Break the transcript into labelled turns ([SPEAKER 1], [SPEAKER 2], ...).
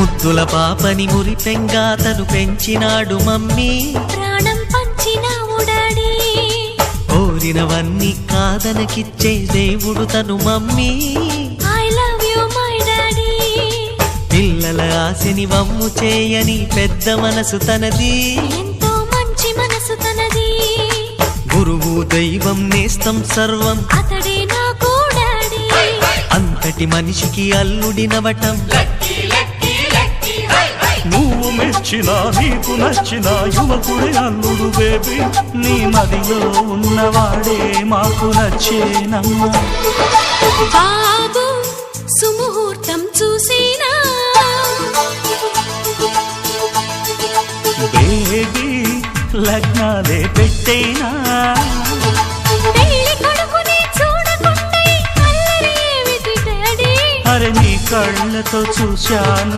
[SPEAKER 1] ముద్దుల పాపని మురిపెంగా తను పెంచినాడు మమ్మీ,
[SPEAKER 2] ప్రాణం పంచినావు డాడీ.
[SPEAKER 1] కోరినవన్నీ కాదనకిచ్చే దేవుడు తను mummy,
[SPEAKER 2] I love you my daddy.
[SPEAKER 1] పిల్లల ఆశని వమ్ము చేయని పెద్ద మనసు తనది,
[SPEAKER 2] ఎంతో మంచి మనసు తనది.
[SPEAKER 1] గురువు దైవం నేస్తం సర్వం
[SPEAKER 2] అతడే నాకు డాడీ.
[SPEAKER 1] అంతటి మనిషికి అల్లుడినవటం,
[SPEAKER 3] నువ్వు మెచ్చినా నీకు నచ్చిన యువకుడే అల్లుడు బేబీ. నీ మదిలో ఉన్నవాడే మాకు నచ్చేనమ్మా.
[SPEAKER 2] బాబు సుముహూర్తం చూసినా,
[SPEAKER 3] బేబీ లగ్నాలే పెట్టేనా.
[SPEAKER 2] పెళ్లి కొడుకుని చూడకుండా ఈ అల్లరి ఏమిటి డాడీ?
[SPEAKER 3] అరే నీ కళ్ళతో చూశాను.